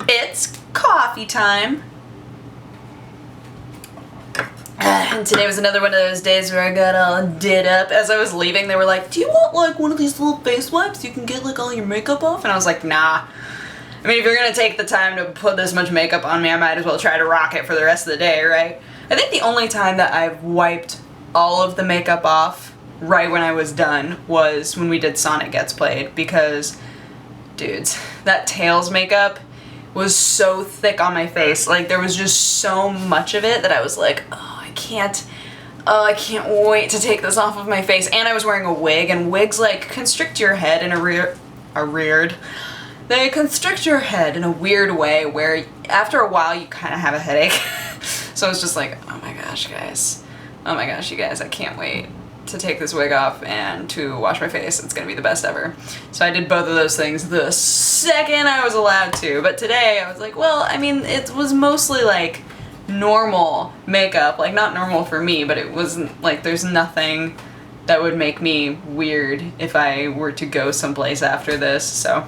It's coffee time. And today was another one of those days where I got all did up. As I was leaving, they were like, do you want like one of these little face wipes? You can get like all your makeup off? And I was like, nah. I mean, if you're gonna take the time to put this much makeup on me, I might as well try to rock it for the rest of the day, right? I think the only time that I've wiped all of the makeup off right when I was done was when we did Sonic Gets Played, because, dudes, that Tails makeup was so thick on my face. Like, there was just so much of it that I was like, oh, I can't wait to take this off of my face. And I was wearing a wig, and wigs, like, constrict your head in they constrict your head in a weird way where after a while you kind of have a headache. So I was just like, oh my gosh, guys. Oh my gosh, you guys, I can't wait to take this wig off and to wash my face. It's gonna be the best ever. So I did both of those things the second I was allowed to. But today I was like, well, I mean, it was mostly like normal makeup. Like, not normal for me, but it wasn't like, there's nothing that would make me weird if I were to go someplace after this. So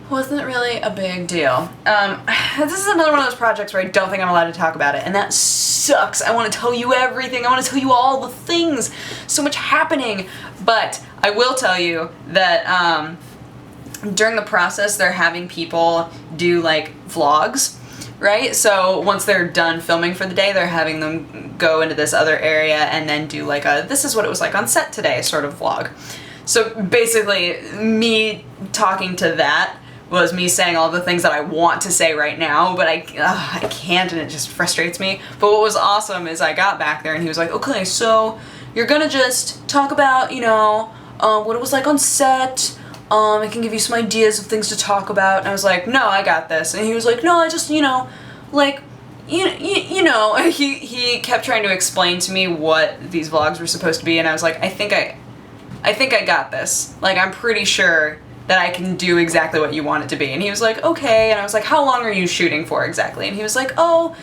wasn't really a big deal. This is another one of those projects where I don't think I'm allowed to talk about it, and that sucks. I want to tell you everything. I want to tell you all the things. So much happening. But I will tell you that during the process, they're having people do like vlogs, right? So once they're done filming for the day, they're having them go into this other area and then do like a this is what it was like on set today sort of vlog. So basically, me talking to that was me saying all the things that I want to say right now, but I can't, and it just frustrates me. But what was awesome is I got back there and he was like, okay, so you're gonna just talk about, you know, what it was like on set. I can give you some ideas of things to talk about. And I was like, no, I got this. And he was like, no, I just, you know, like, you know, he kept trying to explain to me what these vlogs were supposed to be, and I was like, I think I got this. Like, I'm pretty sure that I can do exactly what you want it to be. And he was like, okay. And I was like, how long are you shooting for exactly? And he was like, oh,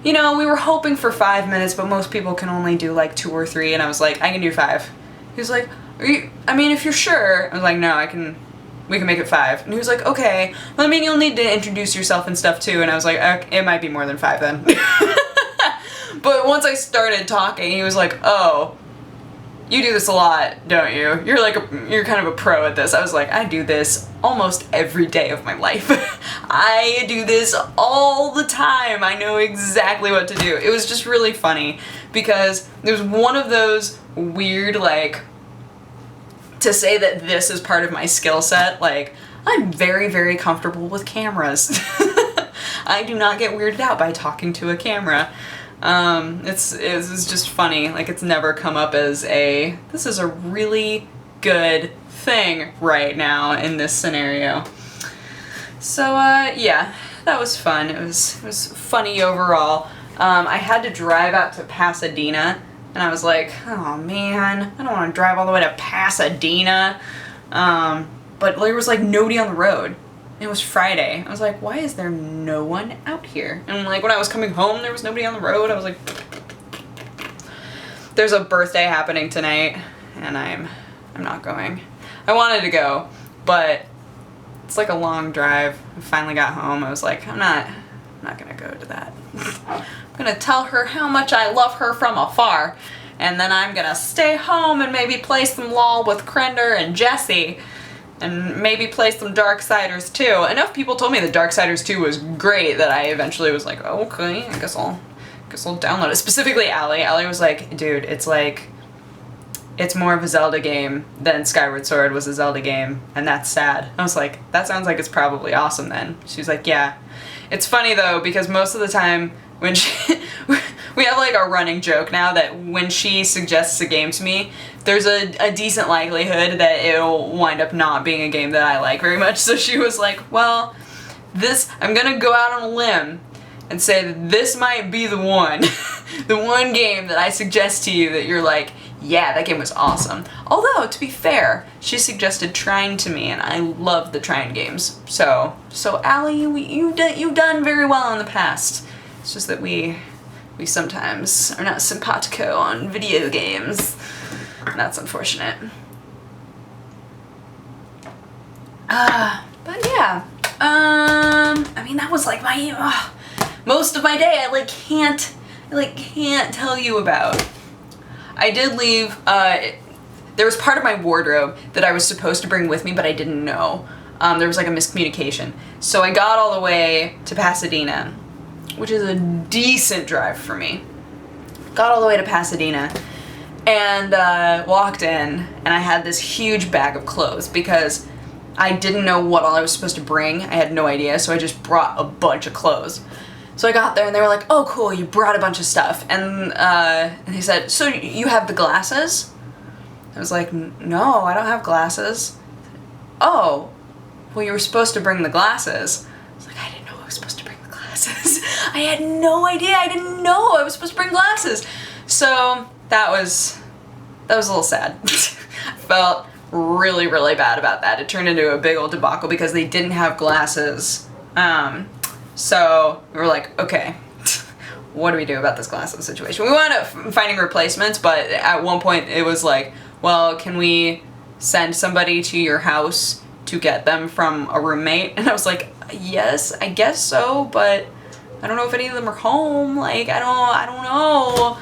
you know, we were hoping for 5 minutes, but most people can only do like 2 or 3. And I was like, I can do 5. He was like, I mean, if you're sure. I was like, no, we can make it 5. And he was like, okay. Well, I mean, you'll need to introduce yourself and stuff too. And I was like, it might be more than 5 then. But once I started talking, he was like, oh, you do this a lot, don't you? You're kind of a pro at this. I was like, I do this almost every day of my life. I do this all the time. I know exactly what to do. It was just really funny because it was one of those weird, like, to say that this is part of my skill set, like, I'm very, very comfortable with cameras. I do not get weirded out by talking to a camera. It's just funny. Like, it's never come up as this is a really good thing right now in this scenario. So, yeah, that was fun. It was funny overall. I had to drive out to Pasadena, and I was like, oh man, I don't want to drive all the way to Pasadena. But there was like nobody on the road. It was Friday. I was like, why is there no one out here? And like when I was coming home, there was nobody on the road. I was like, there's a birthday happening tonight, and I'm not going. I wanted to go, but it's like a long drive. I finally got home. I was like, I'm not gonna go to that. I'm gonna tell her how much I love her from afar, and then I'm gonna stay home and maybe play some LOL with Krender and Jesse. And maybe play some Darksiders 2. Enough people told me that Darksiders 2 was great that I eventually was like, oh, okay, I guess I'll download it. Specifically Allie. Allie was like, dude, it's more of a Zelda game than Skyward Sword was a Zelda game, and that's sad. I was like, that sounds like it's probably awesome then. She was like, yeah. It's funny though, because most of the time when we have like a running joke now that when she suggests a game to me, there's a decent likelihood that it'll wind up not being a game that I like very much. So she was like, well, I'm gonna go out on a limb and say that this might be the one, the one game that I suggest to you that you're like, yeah, that game was awesome. Although, to be fair, she suggested Trine to me, and I love the Trine games. So Allie, you've done very well in the past. It's just that we sometimes are not simpatico on video games. That's unfortunate. But yeah, I mean, that was like my, most of my day I can't tell you about. I did leave, there was part of my wardrobe that I was supposed to bring with me, but I didn't know. There was like a miscommunication. So I got all the way to Pasadena, which is a decent drive for me. Got all the way to Pasadena and walked in, and I had this huge bag of clothes because I didn't know what all I was supposed to bring. I had no idea, so I just brought a bunch of clothes. So I got there and they were like, oh cool, you brought a bunch of stuff. And he said, so you have the glasses? I was like, no, I don't have glasses. Oh, well, you were supposed to bring the glasses. I was like, I didn't know I was supposed to bring the glasses. I had no idea. I didn't know I was supposed to bring glasses. So that was a little sad. I felt really, really bad about that. It turned into a big old debacle because they didn't have glasses. So we were like, okay, what do we do about this glasses situation? We wound up finding replacements, but at one point it was like, well, can we send somebody to your house to get them from a roommate? And I was like, yes, I guess so, but I don't know if any of them are home. Like, I don't know.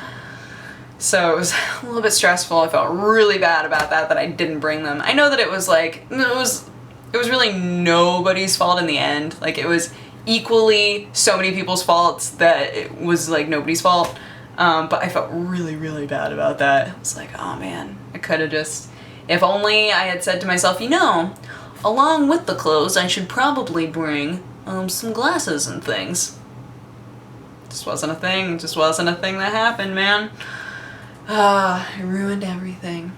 So it was a little bit stressful. I felt really bad about that I didn't bring them. I know that it was like, it was really nobody's fault in the end. Like, it was equally so many people's faults that it was like nobody's fault. But I felt really, really bad about that. I was like, oh man, I could have just, if only I had said to myself, you know, along with the clothes, I should probably bring some glasses and things. Just wasn't a thing. Just wasn't a thing that happened, man. I ruined everything.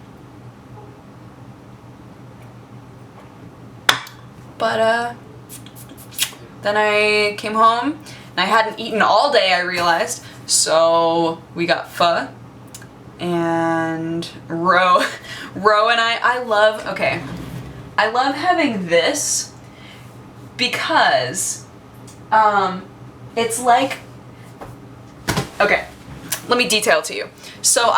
But then I came home and I hadn't eaten all day, I realized. So we got pho, and Ro and I love having this because it's like, okay, let me detail to you. So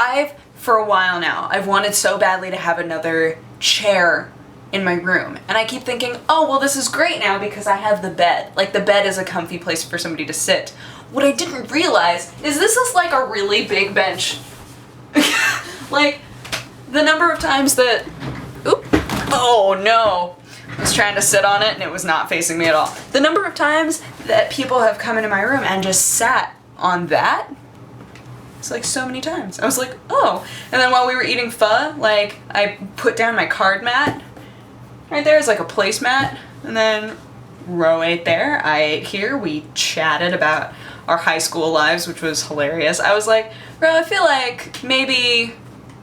for a while now, I've wanted so badly to have another chair in my room. And I keep thinking, oh, well, this is great now because I have the bed. Like, the bed is a comfy place for somebody to sit. What I didn't realize is this is like a really big bench. Like, the number of times that, oh no, I was trying to sit on it and it was not facing me at all. The number of times that people have come into my room and just sat on that, it's like so many times. I was like, oh. And then while we were eating pho, like, I put down my card mat. Right there is like a placemat. And then Ro ate there, I ate here. We chatted about our high school lives, which was hilarious. I was like, Ro, I feel like maybe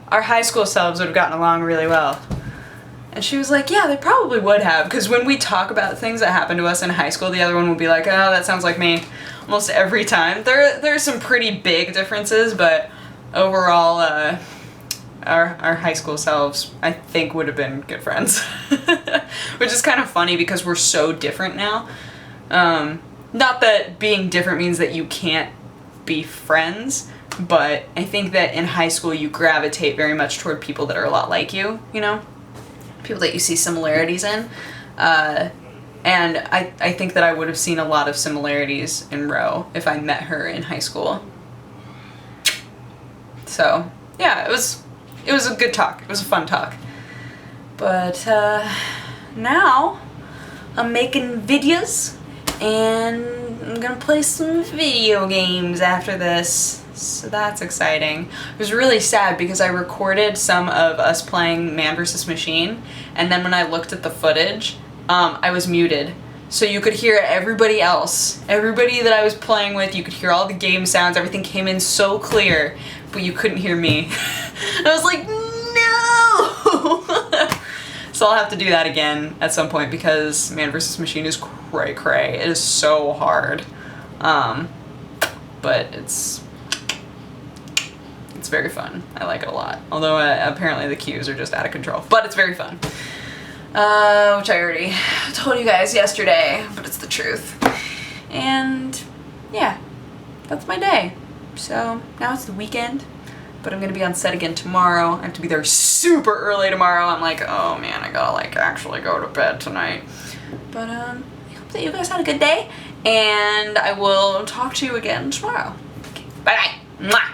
our high school selves would have gotten along really well. And she was like, yeah, they probably would have. Because when we talk about things that happened to us in high school, the other one will be like, oh, that sounds like me. Almost every time. There's some pretty big differences, but overall, our high school selves, I think, would have been good friends. Which is kind of funny because we're so different now. Not that being different means that you can't be friends, but I think that in high school you gravitate very much toward people that are a lot like you, you know? People that you see similarities in. And I think that I would have seen a lot of similarities in Ro if I met her in high school. So, yeah, it was a good talk. It was a fun talk. But now I'm making videos and I'm gonna play some video games after this. So that's exciting. It was really sad because I recorded some of us playing Man vs. Machine, and then when I looked at the footage, I was muted. So you could hear everybody else. Everybody that I was playing with, you could hear all the game sounds, everything came in so clear, but you couldn't hear me. And I was like, no! So I'll have to do that again at some point because Man vs. Machine is cray cray. It is so hard. But it's very fun. I like it a lot. Although apparently the cues are just out of control. But it's very fun. Which I already told you guys yesterday, but it's the truth. And yeah, that's my day. So now it's the weekend, but I'm gonna be on set again tomorrow. I have to be there super early tomorrow. I'm like, oh man, I gotta like actually go to bed tonight. But I hope that you guys had a good day, And I will talk to you again tomorrow. Okay, bye bye. Mwah.